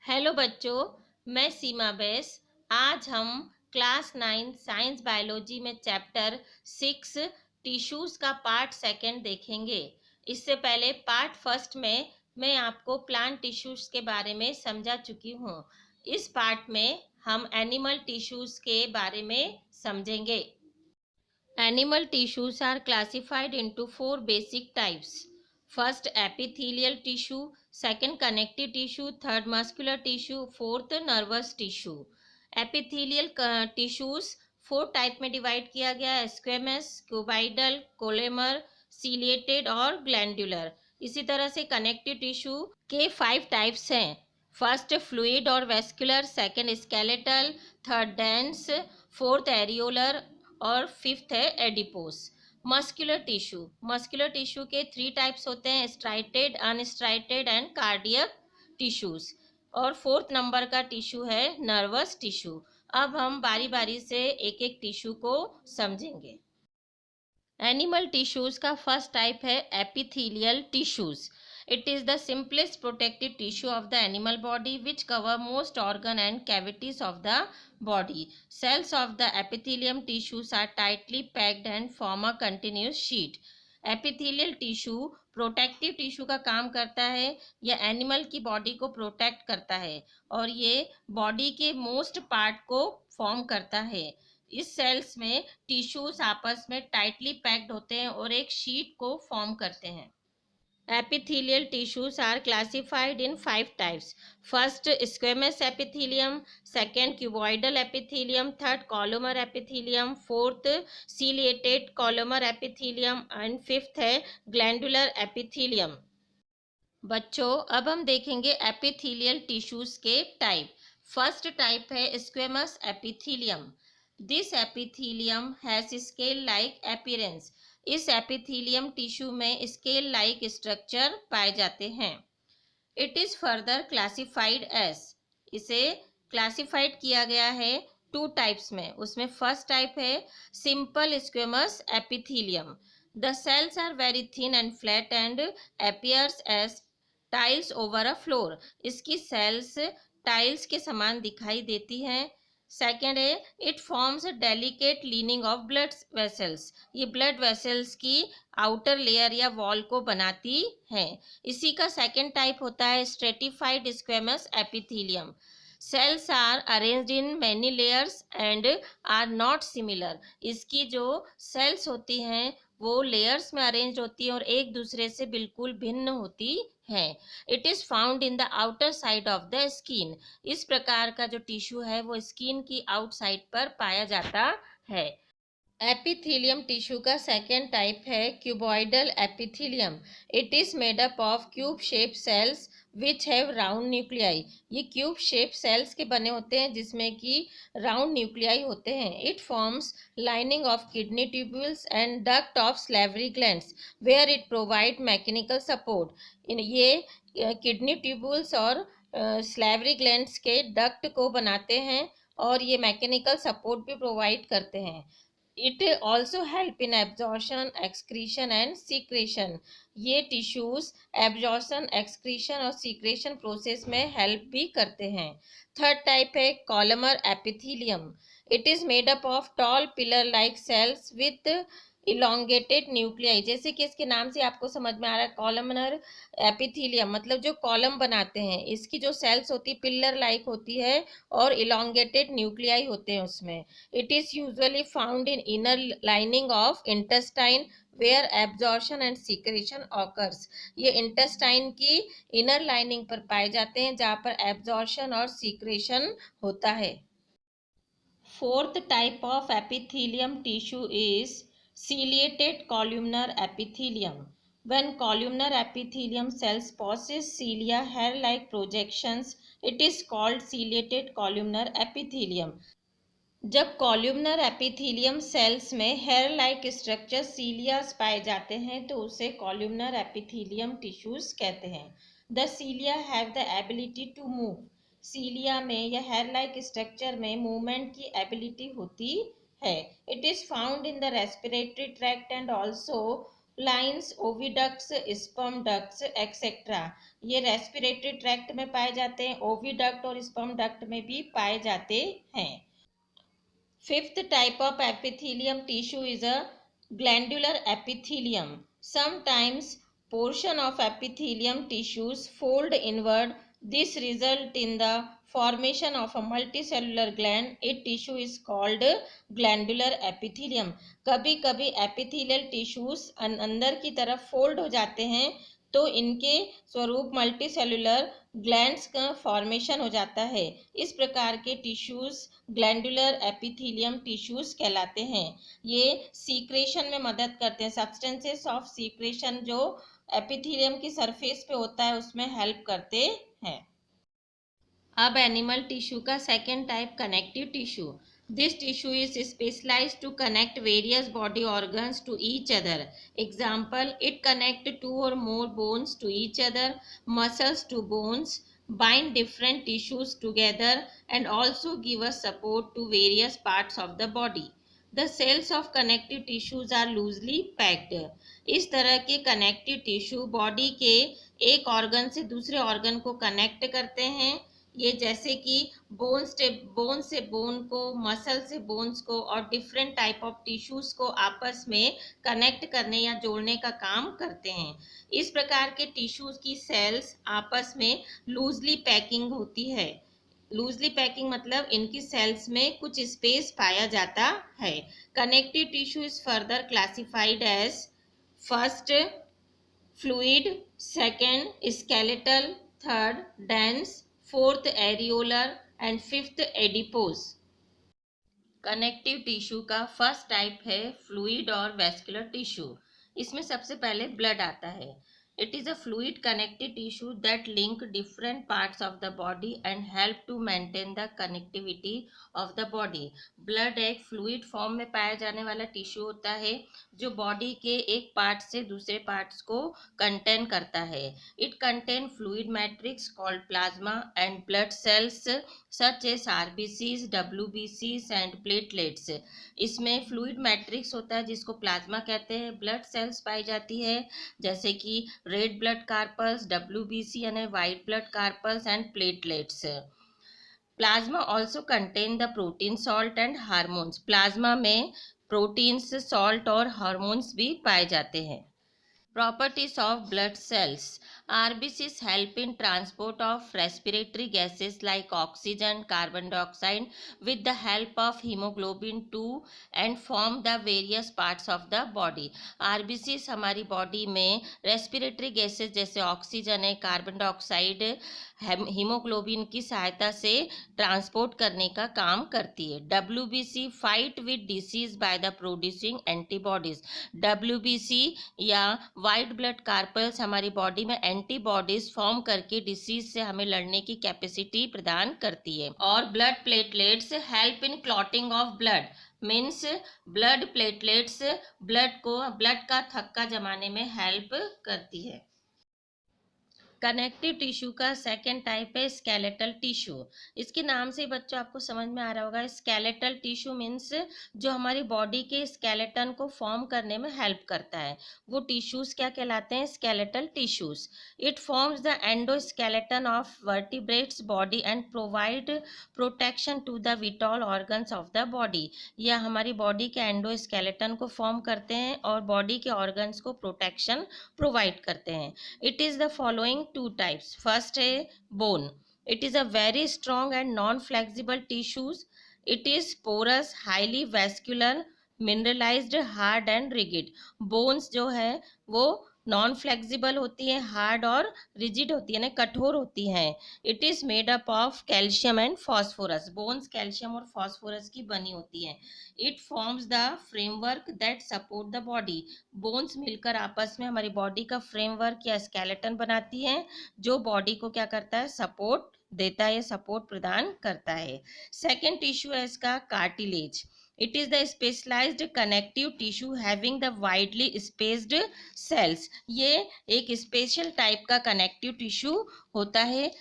Hello बच्चों, मैं सीमा बैस। आज हम क्लास 9 साइंस बायोलॉजी में चैप्टर 6 टिश्यूज का पार्ट सेकंड देखेंगे। इससे पहले पार्ट फर्स्ट में मैं आपको प्लांट टिश्यूज के बारे में समझा चुकी हूँ। इस पार्ट में हम एनिमल टिश्यूज के बारे में समझेंगे। Animal tissues are classified into four basic types. First, epithelial tissue, second, connective tissue, third, muscular tissue, fourth, nervous tissue. Epithelial tissues four type में डिवाइड किया गया है: स्क्वेमस, क्यूबाइडल, कोलेमर, सीलिएटेड और ग्लैंडुलर। इसी तरह से कनेक्टिव टिश्यू के 5 types हैं। फर्स्ट, फ्लूइड और vascular, second, skeletal, third, dense, fourth, areolar और फिफ्थ है एडिपोस। मस्कुलर टिश्यू के 3 टाइप्स होते हैं: striated, unstriated and cardiac tissues. और फोर्थ नंबर का टिश्यू है नर्वस टिश्यू। अब हम बारी बारी से एक एक टिश्यू को समझेंगे। एनिमल टिश्यूज का फर्स्ट टाइप है epithelial tissues. It is the simplest protective tissue of the animal body which cover most organ and cavities of the body. Cells of the epithelium tissues are tightly packed and form a continuous sheet. Epithelial tissue protective tissue का काम करता है। यह animal की body को protect करता है और ये बॉडी के मोस्ट पार्ट को फॉर्म करता है। इस सेल्स में टिश्यूज आपस में टाइटली पैक्ड होते हैं और एक शीट को फॉर्म करते हैं। Epithelial tissues are classified in 5 types. First, squamous epithelium, second, cuboidal epithelium, third, columnar epithelium, fourth, ciliated columnar epithelium and fifth है glandular epithelium. बच्चों, अब हम देखेंगे एपिथेलियल टिश्यूज के टाइप। फर्स्ट टाइप है squamous epithelium. This epithelium has scale like appearance. इस epithelium tissue में scale like structure पाए जाते हैं। It is further classified as, इसे क्लासिफाइड किया गया है 2 टाइप्स में। उसमें फर्स्ट टाइप है simple squamous epithelium. The cells are very thin and flat and appears as tiles over a floor. इसकी सेल्स टाइल्स के समान दिखाई देती हैं। सेकेंड है it forms delicate lining of blood vessels. ये ब्लड वेसल्स की आउटर लेयर या वॉल को बनाती हैं। इसी का सेकेंड टाइप होता है stratified squamous epithelium. Cells are arranged in many layers and are not similar. इसकी जो सेल्स होती हैं वो लेयर्स में अरेंज होती हैं और एक दूसरे से बिल्कुल भिन्न होती हैं। It is found in the outer side of the skin. इस प्रकार का जो टिश्यू है वो स्किन की आउटसाइड पर पाया जाता है। एपिथेलियम टिश्यू का सेकेंड टाइप है cuboidal epithelium. It is made up of cube shape cells which have round nuclei. ये क्यूब शेप सेल्स के बने होते हैं जिसमें कि राउंड न्यूक्लियाई होते हैं। It forms lining of kidney tubules and duct of salivary glands where it provide mechanical support. ये किडनी ट्यूब्यूल्स और सैलिवरी ग्लैंड्स के डक्ट को बनाते हैं और ये मैकेनिकल सपोर्ट भी प्रोवाइड करते हैं। It also help in absorption, excretion and secretion. ये टिश्यूज एब्जॉर्शन, एक्सक्रीशन और सीक्रेशन प्रोसेस में हेल्प भी करते हैं। थर्ड टाइप है columnar epithelium. It is made up of tall pillar like sales with elongated nuclei. जैसे कि इसके नाम से आपको समझ में आ रहा है कॉलमनर एपिथेलियम मतलब जो कॉलम बनाते हैं। इसकी जो सेल्स होती है पिलर लाइक होती है और इलोंगेटेड न्यूक्लियाई होते हैं उसमें। It is usually found in inner lining of intestine where absorption and secretion occurs. ये इंटेस्टाइन की इनर लाइनिंग पर पाए जाते हैं जहाँ पर एब्जॉर्शन और सीक्रेशन होता है। Fourth type of epithelium tissue is ciliated columnar epithelium. When columnar epithelium cells possess cilia hair-like projections, it is called ciliated columnar epithelium. जब कॉल्यूमनर एपिथेलियम सेल्स में हेयर लाइक स्ट्रक्चर सीलियास पाए जाते हैं तो उसे कॉल्यूमनर एपिथेलियम टिश्यूज कहते हैं। The cilia have the ability to move. Cilia में या हेयर लाइक स्ट्रक्चर में मूवमेंट की एबिलिटी होती है। It is found in the respiratory tract and also lines, oviducts, sperm ducts etcetera ये रेस्पिरेटरी ट्रैक्ट में पाए जाते हैं, ओविडक्ट और स्पर्म डक्ट में भी पाए जाते हैं। Fifth type of epithelium tissue is a glandular epithelium. Sometimes portion of epithelium tissues fold inward. This result in the formation of a multicellular gland. It tissue is called glandular epithelium. कभी कभी epithelial tissues अंदर की तरफ fold हो जाते हैं तो इनके स्वरूप मल्टी सेलुलर ग्लैंड्स का फॉर्मेशन हो जाता है। इस प्रकार के टिश्यूज ग्लैंडुलर एपिथेलियम टिश्यूज कहलाते हैं। ये सीक्रेशन में मदद करते हैं, सब्सटेंसेस ऑफ सीक्रेशन जो एपिथेलियम की सरफेस पे होता है उसमें हेल्प करते हैं। अब एनिमल टिश्यू का second type connective tissue. This tissue is specialized to connect various body organs to each other. Example, it connects two or more bones to each other, muscles to bones, bind different tissues together, and also give us support to various parts of the body. The cells of connective tissues are loosely packed. इस तरह के connective tissue body के एक organ से दूसरे organ को connect करते हैं। ये जैसे कि बोन से बोन को, मसल से बोन्स को और डिफरेंट टाइप ऑफ टिश्यूज को आपस में कनेक्ट करने या जोड़ने का काम करते हैं। इस प्रकार के टिश्यूज की सेल्स आपस में लूजली पैकिंग होती है। लूजली पैकिंग मतलब इनकी सेल्स में कुछ स्पेस पाया जाता है। Connective tissue is further classified as first fluid, second skeletal, third dense, fourth areolar and fifth adipose. Connective tissue का फर्स्ट टाइप है फ्लूइड और वेस्कुलर टिश्यू। इसमें सबसे पहले ब्लड आता है। It is a fluid connective tissue that link different parts of the body and help to maintain the connectivity of the body. Blood एक fluid form में पाया जाने वाला टिश्यू होता है जो बॉडी के एक पार्ट से दूसरे पार्ट्स को कंटेन करता है। It contain fluid matrix called plasma and blood cells such as RBCs, WBCs and platelets. इसमें फ्लूइड मैट्रिक्स होता है जिसको प्लाज्मा कहते हैं। ब्लड सेल्स पाई जाती है जैसे कि रेड ब्लड कार्पल्स, WBC यानी white blood carpals and platelets. Plasma also contain the protein, salt and hormones. Plasma में प्रोटीन्स, सॉल्ट और हार्मोन्स भी पाए जाते हैं। Properties of blood cells. RBCs help in transport of respiratory gases like oxygen, carbon dioxide with the help of hemoglobin 2 and form the various parts of the body. RBCs हमारी body में respiratory gases जैसे oxygen है, carbon dioxide, haemoglobin की सहायता से transport करने का काम करती है। WBC fight with disease by the producing antibodies. WBC या वाइट ब्लड कार्पल्स हमारी बॉडी में एंटीबॉडीज फॉर्म करके डिसीज से हमें लड़ने की कैपेसिटी प्रदान करती है। और blood platelets help in clotting of blood, means blood platelets blood का थक्का जमाने में हेल्प करती है। कनेक्टिव टिश्यू का सेकेंड टाइप है स्केलेटल टिश्यू। इसके नाम से बच्चों आपको समझ में आ रहा होगा, स्केलेटल टिश्यू मीन्स जो हमारी बॉडी के स्केलेटन को फॉर्म करने में हेल्प करता है वो टिश्यूज क्या कहलाते हैं? Skeletal tissues. It forms the endoskeleton of vertebrates body and provide protection to the vital organs of the body. यह हमारी बॉडी के एंडोस्केलेटन को फॉर्म करते हैं और बॉडी के ऑर्गन्स को प्रोटेक्शन प्रोवाइड करते हैं। It is the following two types. First है bone. It is a very strong and non-flexible tissues. It is porous, highly vascular, mineralized, hard and rigid. Bones जो है वो नॉन फ्लेक्सिबल होती है, hard और rigid होती है ना, कठोर होती हैं। It is made up of calcium and phosphorus. Bones calcium और फॉस्फोरस की बनी होती हैं। It forms the framework that support the body. Bones मिलकर आपस में हमारी बॉडी का फ्रेमवर्क या स्केलेटन बनाती हैं जो बॉडी को क्या करता है? सपोर्ट देता है, सपोर्ट प्रदान करता है। सेकेंड टिश्यू है इसका cartilage. It is the specialized connective tissue having the widely spaced cells. ये एक स्पेशल टाइप का कनेक्टिव टिश्यू होता है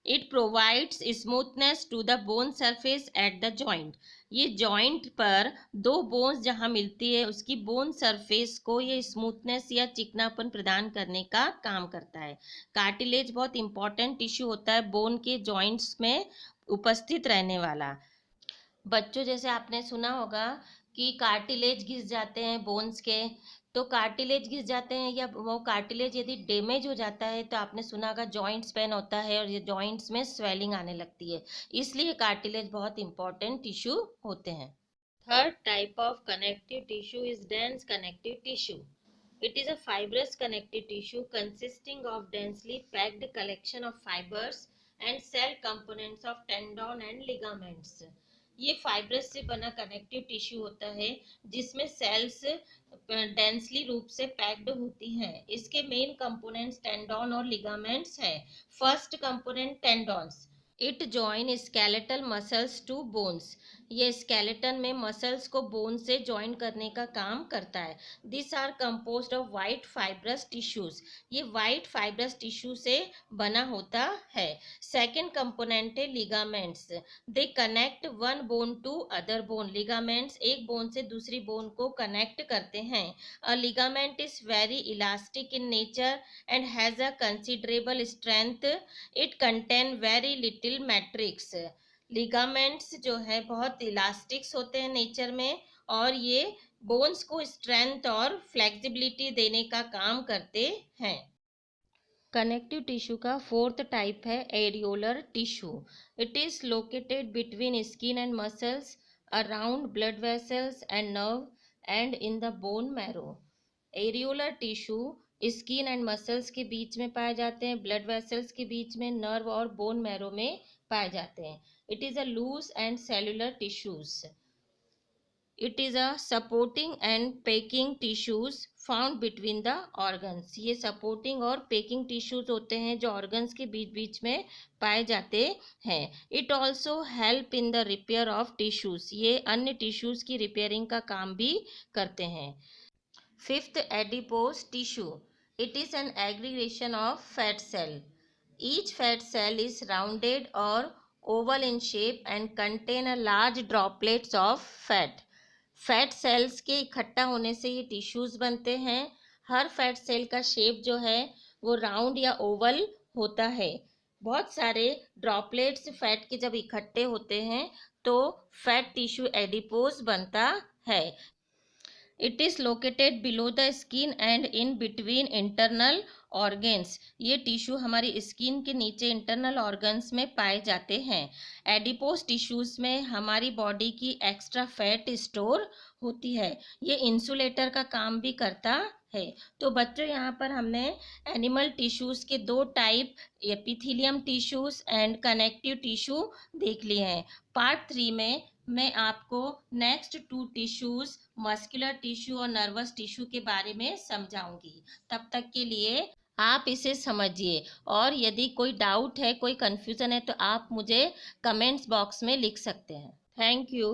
it provides smoothness to the bone surface at the joint. ये जॉइंट पर दो बोन्स जहाँ मिलती है उसकी बोन सरफेस को ये स्मूथनेस या चिकनापन प्रदान करने का काम करता है। कार्टिलेज बहुत इंपॉर्टेंट टिश्यू होता है बोन के जॉइंट्स में उपस्थित रहने वाला। बच्चों, जैसे आपने सुना होगा कि कार्टिलेज घिस जाते हैं बोन्स के, तो कार्टिलेज घिस जाते हैं या वो कार्टिलेज यदि डैमेज हो जाता है तो आपने सुना होगा जॉइंट्स पेन होता है और ये जॉइंट्स में स्वेलिंग आने लगती है। इसलिए कार्टिलेज बहुत इंपॉर्टेंट टिश्यू होते हैं। Third type of connective tissue is dense connective tissue. It is a fibrous connective tissue consisting of densely packed collection of fibers and cell components of tendon and ligaments. ये fibrous से बना connective tissue होता है जिसमें sales densely रूप से packed होती हैं। इसके मेन कंपोनेंट्स टेंडन और लिगामेंट्स हैं। First component tendons. It join skeletal muscles to bones. ये स्केलेटन में मसल्स को बोन से जॉइन करने का काम करता है। This are composed of white fibrous tissues. ये वाइट फाइब्रस टिश्यू से बना होता है। सेकेंड कंपोनेंट है ligaments. They connect one bone to other bone. Ligaments एक बोन से दूसरी बोन को कनेक्ट करते हैं। A ligament is very elastic in nature and has a considerable strength. It contain very little matrix. Ligaments जो है बहुत इलास्टिक्स होते हैं नेचर में और ये बोन्स को स्ट्रेंथ और फ्लेक्सिबिलिटी देने का काम करते हैं। कनेक्टिव टिश्यू का फोर्थ टाइप है areolar tissue. It is located between skin and muscles, around blood vessels and nerve and in the bone marrow. Areolar tissue skin and muscles के बीच में पाए जाते हैं, ब्लड वेसल्स के बीच में, नर्व और बोन मैरो में पाए जाते हैं। It is a loose and cellular tissues. It is a supporting and packing tissues found between the organs. ये supporting और packing tissues होते हैं जो organs के बीच बीच में पाए जाते हैं। It also help in the repair of tissues. ये अन्य tissues की repairing का काम भी करते हैं। Fifth, adipose tissue. It is an aggregation of fat cell. Each fat cell is rounded or oval in shape and contain a large droplets of fat. Fat cells के इकट्ठा होने से ये टिश्यूज बनते हैं। हर फैट सेल का shape जो है वो राउंड या ओवल होता है। बहुत सारे ड्रॉपलेट्स फैट के जब इकट्ठे होते हैं तो फैट टिश्यू एडिपोज बनता है। It is located below the skin and in between internal organs. ये टिश्यू हमारी स्किन के नीचे इंटरनल ऑर्गन्स में पाए जाते हैं। एडिपोज टिश्यूज में हमारी बॉडी की एक्स्ट्रा फैट स्टोर होती है। ये इंसुलेटर का काम भी करता है। तो बच्चों, यहाँ पर हमने एनिमल टिश्यूज के दो type, epithelium tissues and connective tissue देख लिए हैं। पार्ट 3 में मैं आपको नेक्स्ट 2 टिश्यूज, मस्कुलर टिश्यू और नर्वस टिश्यू के बारे में समझाऊंगी। तब तक के लिए आप इसे समझिए और यदि कोई डाउट है, कोई कन्फ्यूज़न है तो आप मुझे कमेंट्स बॉक्स में लिख सकते हैं। Thank you.